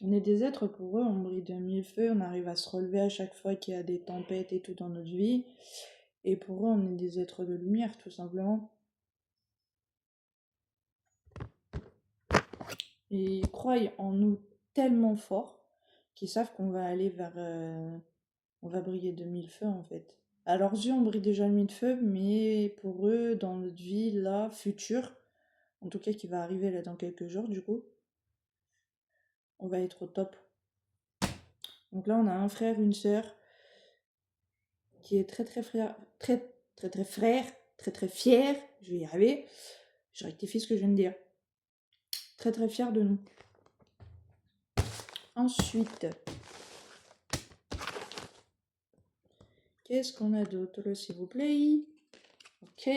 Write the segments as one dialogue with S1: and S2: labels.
S1: On est des êtres pour eux, on brille de mille feux, on arrive à se relever à chaque fois qu'il y a des tempêtes et tout dans notre vie. Et pour eux, on est des êtres de lumière, tout simplement. Et ils croient en nous tellement fort qu'ils savent qu'on va aller vers... on va briller de mille feux, en fait. À leurs yeux, on brille déjà de mille feux, mais pour eux, dans notre vie, là, future, en tout cas qui va arriver là dans quelques jours, du coup, on va être au top. Donc là, on a un frère, une sœur, qui est très très frère, très très très frère, très très fier, je vais y arriver, je rectifie ce que je viens de dire, très très fier de nous. Ensuite, qu'est-ce qu'on a d'autre, s'il vous plaît? Ok.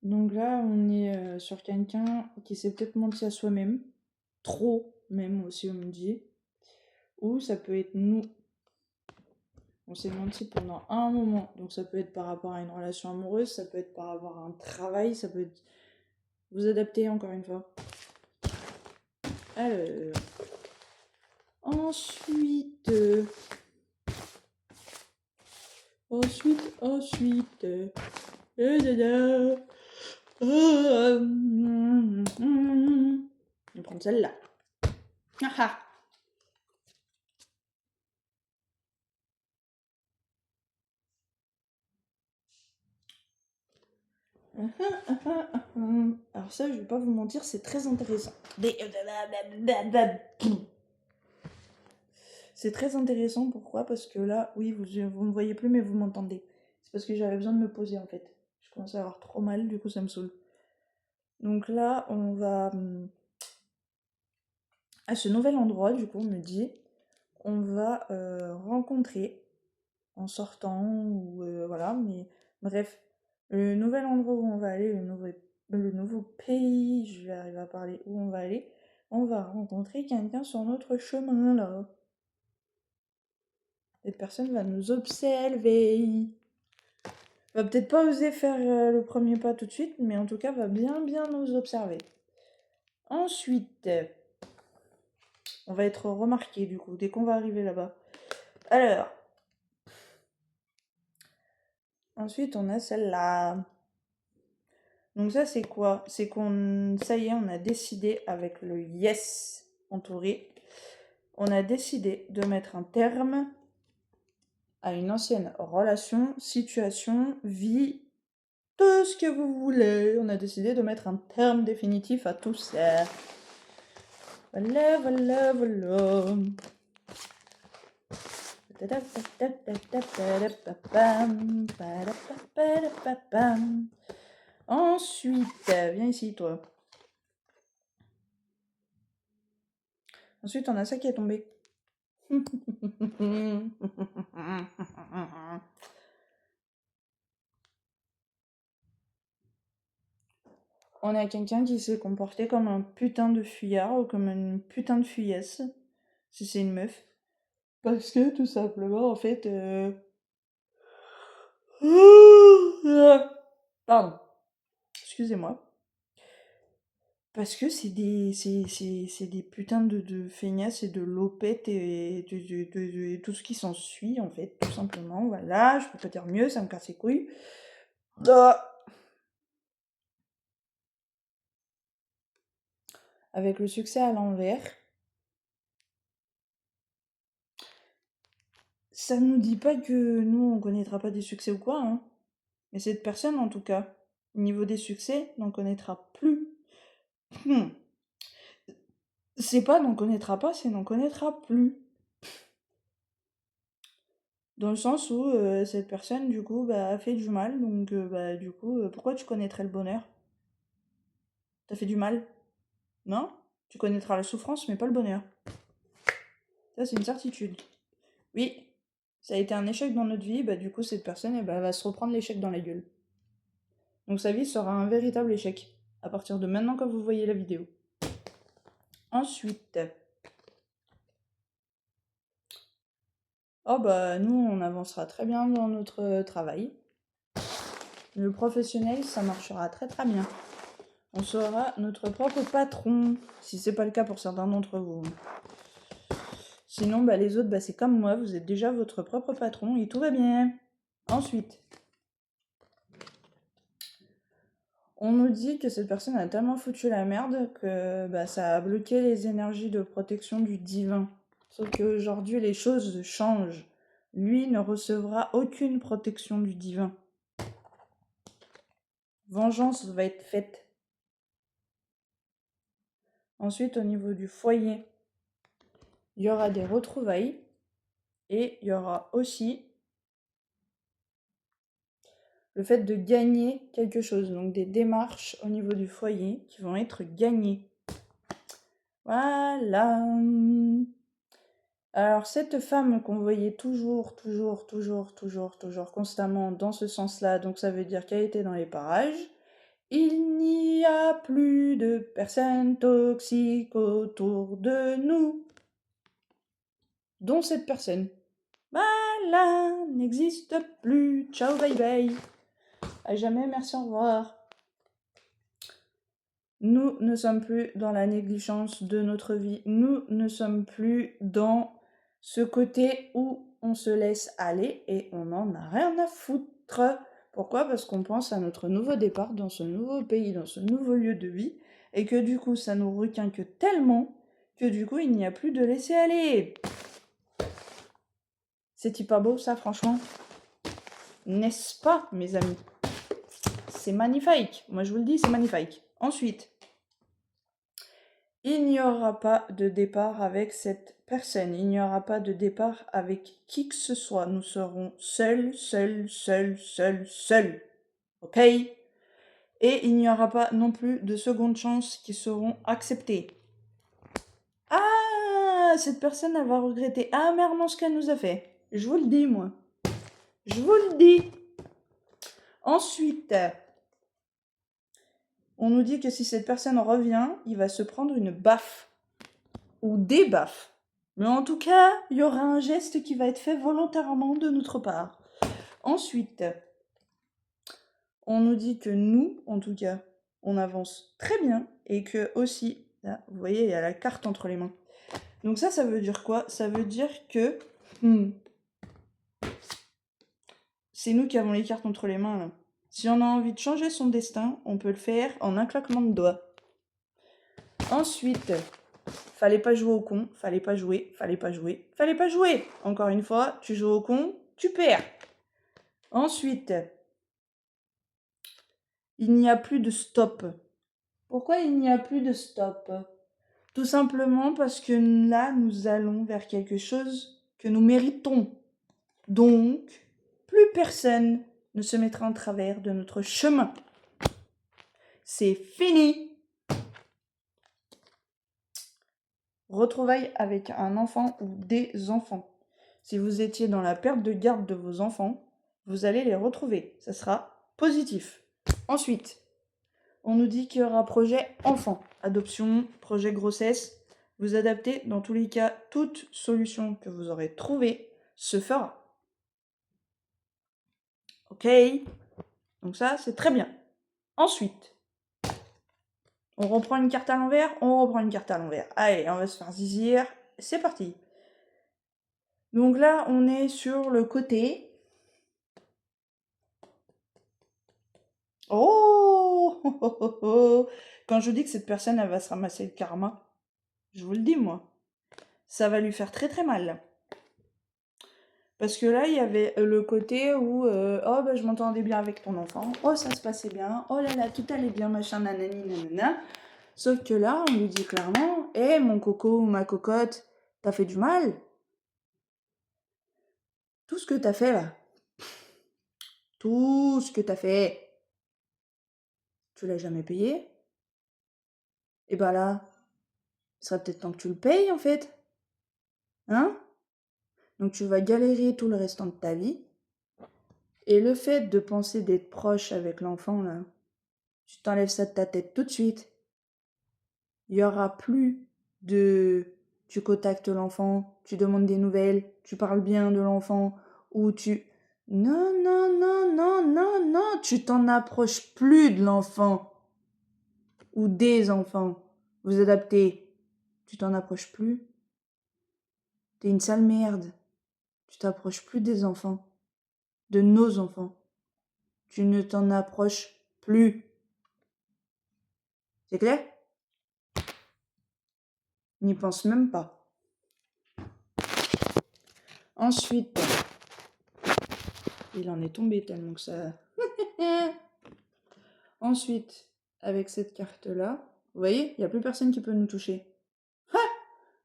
S1: Donc là, on est sur quelqu'un qui s'est peut-être menti à soi-même, trop même aussi, on me dit, ou ça peut être nous. On s'est menti pendant un moment, donc ça peut être par rapport à une relation amoureuse, ça peut être par rapport à un travail, ça peut être... Vous adaptez encore une fois. Alors... Ensuite... Ensuite... Je vais prendre celle-là. Ah ah. Alors ça, je vais pas vous mentir, c'est très intéressant. C'est très intéressant, pourquoi? Parce que là, oui, vous ne me voyez plus, mais vous m'entendez. C'est parce que j'avais besoin de me poser, en fait. Je commence à avoir trop mal, du coup, ça me saoule. Donc là, on va... À ce nouvel endroit, du coup, on me dit, on va rencontrer, en sortant, ou voilà, mais bref, le nouvel endroit où on va aller, le nouveau pays, je vais arriver à parler où on va aller, on va rencontrer quelqu'un sur notre chemin, là. Cette personne va nous observer. Va peut-être pas oser faire le premier pas tout de suite, mais en tout cas va bien nous observer. Ensuite, on va être remarqué du coup, dès qu'on va arriver là-bas. Alors, ensuite on a celle-là. Donc ça c'est quoi? C'est qu'on, ça y est, on a décidé avec le yes entouré, on a décidé de mettre un terme à une ancienne relation, situation, vie, tout ce que vous voulez. On a décidé de mettre un terme définitif à tout ça. Voilà, voilà, voilà. Ensuite, viens ici, toi. Ensuite, on a ça qui est tombé. On a quelqu'un qui s'est comporté comme un putain de fuyard ou comme une putain de fuyesse, si c'est une meuf. Parce que, tout simplement, en fait... Pardon. Excusez-moi. Parce que c'est des putains de feignasses et de lopettes et de tout ce qui s'ensuit, en fait, tout simplement. Voilà, je peux pas dire mieux, ça me casse les couilles. Avec le succès à l'envers, ça nous dit pas que nous, on connaîtra pas des succès ou quoi, hein. Mais cette personne, en tout cas, au niveau des succès, n'en connaîtra plus. C'est pas n'en connaîtra pas, c'est n'en connaîtra plus. Dans le sens où cette personne, du coup, bah, a fait du mal, donc bah, du coup, pourquoi tu connaîtrais le bonheur? T'as fait du mal? Non? Tu connaîtras la souffrance, mais pas le bonheur. Ça, c'est une certitude. Oui, ça a été un échec dans notre vie, bah du coup, cette personne, bah, va se reprendre l'échec dans la gueule. Donc sa vie sera un véritable échec, à partir de maintenant quand vous voyez la vidéo. Ensuite... Oh bah nous, on avancera très bien dans notre travail. Le professionnel, ça marchera très très bien. On sera notre propre patron, si c'est pas le cas pour certains d'entre vous. Sinon, les autres, c'est comme moi, vous êtes déjà votre propre patron et tout va bien. Ensuite, on nous dit que cette personne a tellement foutu la merde que ça a bloqué les énergies de protection du divin. Sauf qu'aujourd'hui, les choses changent. Lui ne recevra aucune protection du divin. Vengeance va être faite. Ensuite, au niveau du foyer, il y aura des retrouvailles et il y aura aussi le fait de gagner quelque chose. Donc des démarches au niveau du foyer qui vont être gagnées. Voilà. Alors cette femme qu'on voyait toujours constamment dans ce sens-là, donc ça veut dire qu'elle était dans les parages. Il n'y a plus de personnes toxiques autour de nous. Dont cette personne. Voilà, n'existe plus. Ciao, bye bye. À jamais, merci, au revoir. Nous ne sommes plus dans la négligence de notre vie. Nous ne sommes plus dans ce côté où on se laisse aller et on n'en a rien à foutre. Pourquoi ? Parce qu'on pense à notre nouveau départ dans ce nouveau pays, dans ce nouveau lieu de vie, et que du coup, ça nous requinque tellement que du coup, il n'y a plus de laisser aller. C'est hyper beau ça, franchement. N'est-ce pas, mes amis ? C'est magnifique. Moi, je vous le dis, c'est magnifique. Ensuite, il n'y aura pas de départ avec cette personne. Il n'y aura pas de départ avec qui que ce soit. Nous serons seuls. Ok ? Et il n'y aura pas non plus de secondes chances qui seront acceptées. Ah, cette personne, elle va regretter amèrement ce qu'elle nous a fait. Je vous le dis, moi. Je vous le dis. Ensuite, on nous dit que si cette personne revient, il va se prendre une baffe. Ou des baffes. Mais en tout cas, il y aura un geste qui va être fait volontairement de notre part. Ensuite, on nous dit que nous, en tout cas, on avance très bien et que aussi, là, vous voyez, il y a la carte entre les mains. Donc ça veut dire quoi ? Ça veut dire que c'est nous qui avons les cartes entre les mains, là. Si on a envie de changer son destin, on peut le faire en un claquement de doigts. Ensuite, fallait pas jouer au con, fallait pas jouer. Encore une fois, tu joues au con, tu perds. Ensuite, il n'y a plus de stop. Pourquoi il n'y a plus de stop ? Tout simplement parce que là, nous allons vers quelque chose que nous méritons. Donc, plus personne ne se mettra en travers de notre chemin. C'est fini. Retrouvailles avec un enfant ou des enfants. Si vous étiez dans la perte de garde de vos enfants, vous allez les retrouver. Ça sera positif. Ensuite, on nous dit qu'il y aura projet enfant, adoption, projet grossesse. Vous adaptez, dans tous les cas, toute solution que vous aurez trouvée se fera. Ok ? Donc ça, c'est très bien. Ensuite, on reprend une carte à l'envers, Allez, on va se faire zizir. C'est parti. Donc là, on est sur le côté. Oh, Quand je dis que cette personne, elle va se ramasser le karma, je vous le dis, moi, ça va lui faire très très mal. Parce que là, il y avait le côté où, je m'entendais bien avec ton enfant, oh, ça se passait bien, oh là là, tout allait bien, machin, nanani, nanana. Sauf que là, on lui dit clairement, mon coco ou ma cocotte, t'as fait du mal. Tout ce que t'as fait là, tout ce que t'as fait, tu l'as jamais payé. Et là, il serait peut-être temps que tu le payes en fait. Hein ? Donc tu vas galérer tout le restant de ta vie. Et le fait de penser d'être proche avec l'enfant, là, tu t'enlèves ça de ta tête tout de suite. Il n'y aura plus de... Tu contactes l'enfant, tu demandes des nouvelles, tu parles bien de l'enfant, ou tu... Non, tu t'en approches plus de l'enfant. ou des enfants. Vous adaptez. Tu t'en approches plus. T'es une sale merde. Tu t'approches plus des enfants. De nos enfants. Tu ne t'en approches plus. C'est clair? N'y pense même pas. Ensuite, il en est tombé tellement que ça... Ensuite, avec cette carte-là, vous voyez, il n'y a plus personne qui peut nous toucher. Ha!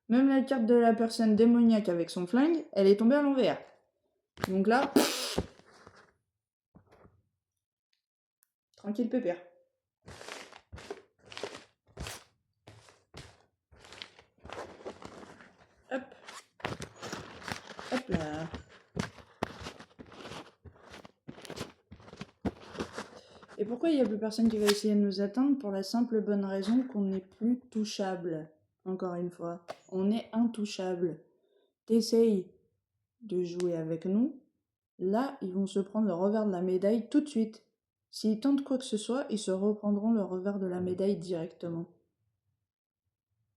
S1: Même la carte de la personne démoniaque avec son flingue, elle est tombée à l'envers. Donc là, tranquille pépère. Hop. Hop là. Et pourquoi il n'y a plus personne qui va essayer de nous atteindre? Pour la simple bonne raison qu'on n'est plus touchable. Encore une fois, on est intouchable. T'essayes de jouer avec nous, là, ils vont se prendre le revers de la médaille tout de suite. S'ils tentent quoi que ce soit, ils se reprendront le revers de la médaille directement.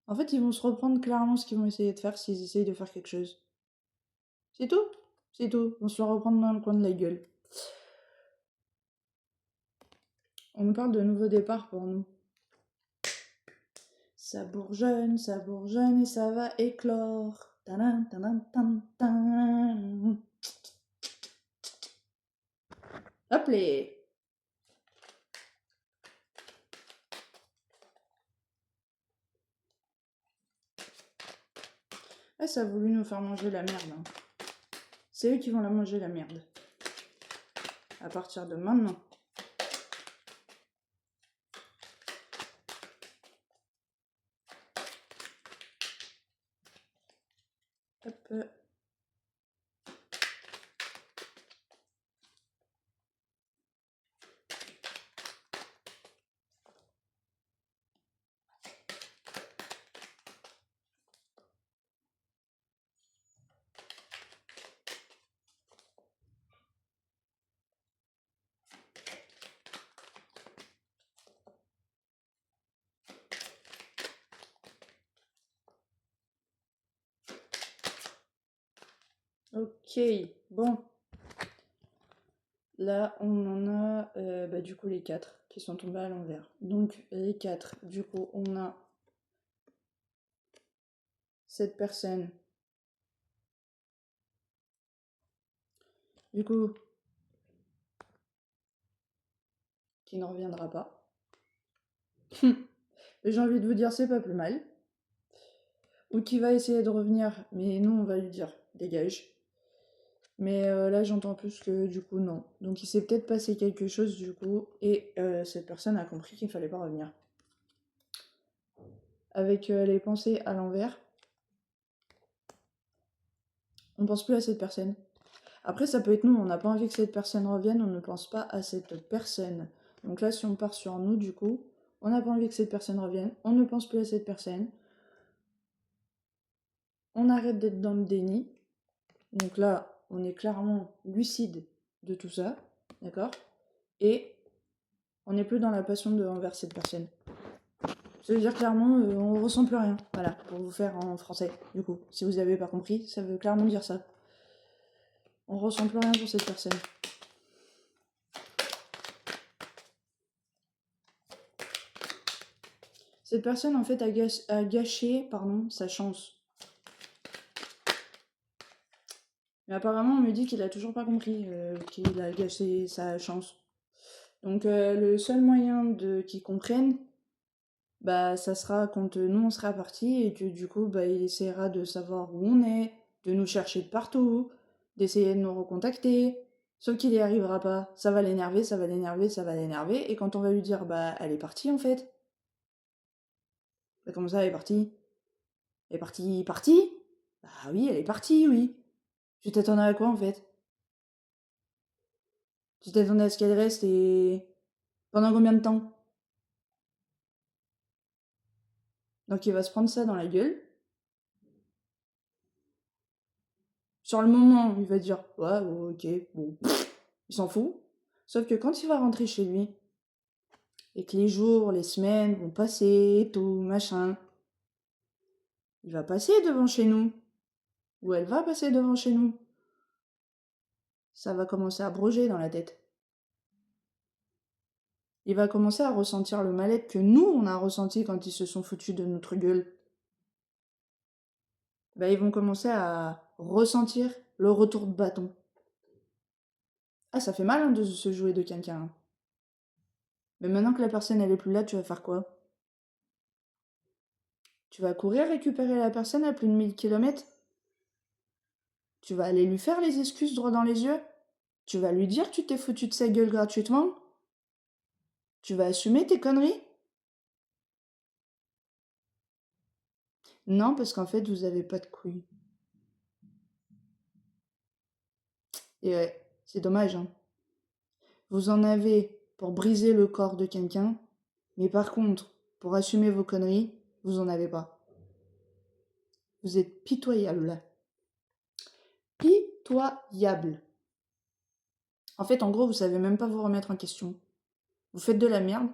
S1: En fait, ils vont se reprendre clairement ce qu'ils vont essayer de faire s'ils essayent de faire quelque chose. C'est tout. C'est tout. Ils vont se le reprendre dans le coin de la gueule. On nous parle de nouveau départ pour nous. Ça bourgeonne et ça va éclore. Tadam, tadam, tam, tam. Hop les. Ah, ça a voulu nous faire manger la merde. Hein. C'est eux qui vont la manger la merde. À partir de maintenant. Hop. Ok, bon. Là, on en a du coup les 4 qui sont tombés à l'envers. Donc les 4, du coup, on a cette personne. Du coup, qui ne reviendra pas. J'ai envie de vous dire, c'est pas plus mal. Ou qui va essayer de revenir, mais nous, on va lui dire, dégage. Mais là, j'entends plus que du coup, non. Donc il s'est peut-être passé quelque chose du coup, et cette personne a compris qu'il fallait pas revenir. Avec les pensées à l'envers, on pense plus à cette personne. Après, ça peut être nous, on n'a pas envie que cette personne revienne, on ne pense pas à cette personne. Donc là, si on part sur nous, du coup, on n'a pas envie que cette personne revienne, on ne pense plus à cette personne. On arrête d'être dans le déni. Donc là, on est clairement lucide de tout ça, d'accord? Et on n'est plus dans la passion envers cette personne. Ça veut dire clairement, on ressent plus rien. Voilà, pour vous faire en français, du coup. Si vous n'avez pas compris, ça veut clairement dire ça. On ressent plus rien pour cette personne. Cette personne, en fait, a gâché sa chance. Mais apparemment, on me dit qu'il a toujours pas compris qu'il a gâché sa chance. Donc, le seul moyen qu'il comprenne, bah, ça sera quand nous, on sera partis et que du coup, bah, il essaiera de savoir où on est, de nous chercher de partout, d'essayer de nous recontacter. Sauf qu'il y arrivera pas. Ça va l'énerver, ça va l'énerver, ça va l'énerver. Et quand on va lui dire, bah, elle est partie en fait. Bah, comment ça, elle est partie? Elle est partie? Bah oui, elle est partie, oui. Tu t'attendais à quoi en fait? Tu t'attendais à ce qu'elle reste et. Pendant combien de temps? Donc il va se prendre ça dans la gueule. Sur le moment, il va dire, ouais, ok, bon, il s'en fout. Sauf que quand il va rentrer chez lui, et que les jours, les semaines vont passer, et tout, machin, il va passer devant chez nous. Ou elle va passer devant chez nous. Ça va commencer à broger dans la tête. Il va commencer à ressentir le mal-être que nous, on a ressenti quand ils se sont foutus de notre gueule. Bah, ils vont commencer à ressentir le retour de bâton. Ah, ça fait mal hein, de se jouer de quelqu'un. Hein. Mais maintenant que la personne elle est plus là, tu vas faire quoi? Tu vas courir récupérer la personne à plus de 1000 km? Tu vas aller lui faire les excuses droit dans les yeux? Tu vas lui dire que tu t'es foutu de sa gueule gratuitement? Tu vas assumer tes conneries? Non, parce qu'en fait, vous avez pas de couilles. Et ouais, c'est dommage, hein. Vous en avez pour briser le corps de quelqu'un, mais par contre, pour assumer vos conneries, vous en avez pas. Vous êtes pitoyable. Pitoyable. En fait, en gros, vous savez même pas vous remettre en question. Vous faites de la merde,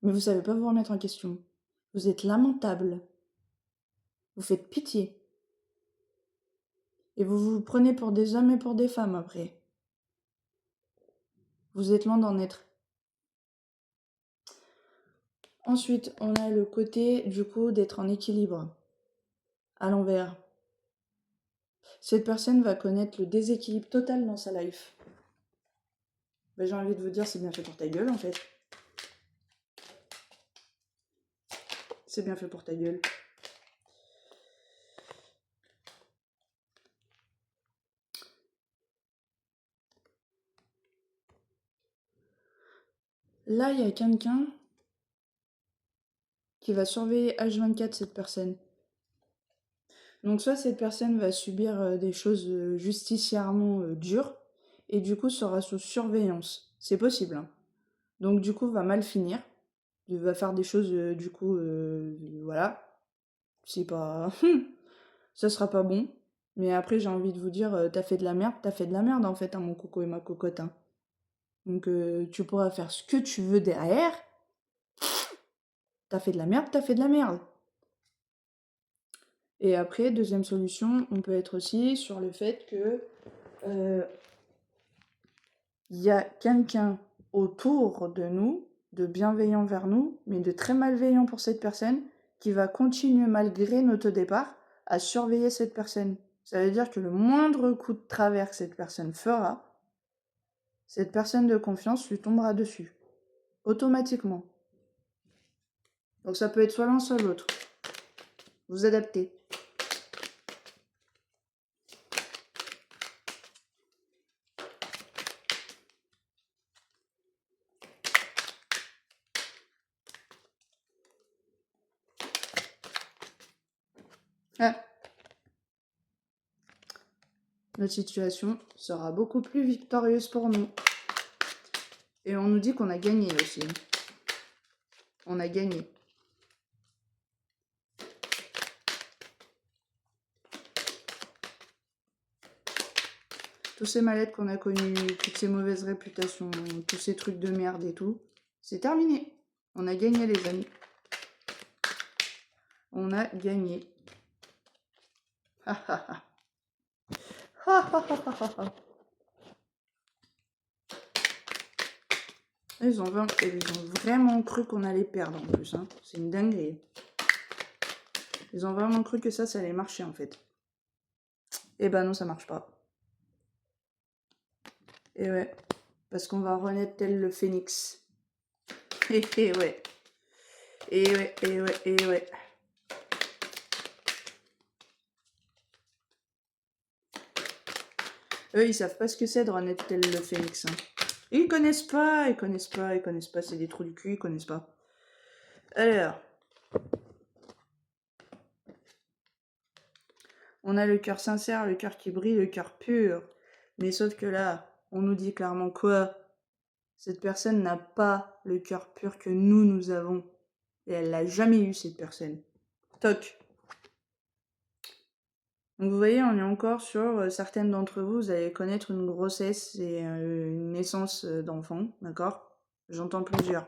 S1: mais vous savez pas vous remettre en question. Vous êtes lamentable. Vous faites pitié. Et vous vous prenez pour des hommes et pour des femmes après. Vous êtes loin d'en être. Ensuite, on a le côté, du coup, d'être en équilibre. À l'envers. Cette personne va connaître le déséquilibre total dans sa life. Ben, j'ai envie de vous dire, c'est bien fait pour ta gueule, en fait. C'est bien fait pour ta gueule. Là, il y a quelqu'un qui va surveiller H24 cette personne. Donc soit cette personne va subir des choses justicièrement dures, et du coup sera sous surveillance. C'est possible. Hein. Donc du coup va mal finir. Il va faire des choses, du coup, voilà. C'est pas... ça sera pas bon. Mais après j'ai envie de vous dire, t'as fait de la merde en fait, hein, mon coco et ma cocotte. Hein. Donc tu pourras faire ce que tu veux derrière. T'as fait de la merde. Et après, deuxième solution, on peut être aussi sur le fait que il y a quelqu'un autour de nous, de bienveillant vers nous, mais de très malveillant pour cette personne, qui va continuer malgré notre départ à surveiller cette personne. Ça veut dire que le moindre coup de travers que cette personne fera, cette personne de confiance lui tombera dessus. Automatiquement. Donc ça peut être soit l'un, soit l'autre. Vous adaptez. Ah. Notre situation sera beaucoup plus victorieuse pour nous. Et on nous dit qu'on a gagné aussi. On a gagné. Tous ces mal-être qu'on a connus, toutes ces mauvaises réputations, tous ces trucs de merde et tout, c'est terminé. On a gagné, les amis. On a gagné. Ils ont vraiment cru qu'on allait perdre en plus. Hein. C'est une dinguerie. Ils ont vraiment cru que ça allait marcher en fait. Et ben non, ça marche pas. Et ouais. Parce qu'on va renaître tel le phénix. Et ouais. Et ouais, et ouais, et ouais. Eux, ils savent pas ce que c'est de renaître tel le phénix. Hein. Ils connaissent pas, c'est des trous du cul, ils connaissent pas. Alors, on a le cœur sincère, le cœur qui brille, le cœur pur. Mais sauf que là, on nous dit clairement quoi? Cette personne n'a pas le cœur pur que nous avons. Et elle l'a jamais eu, cette personne. Toc. Donc vous voyez, on est encore sur certaines d'entre vous, vous allez connaître une grossesse et une naissance d'enfant, d'accord? J'entends plusieurs.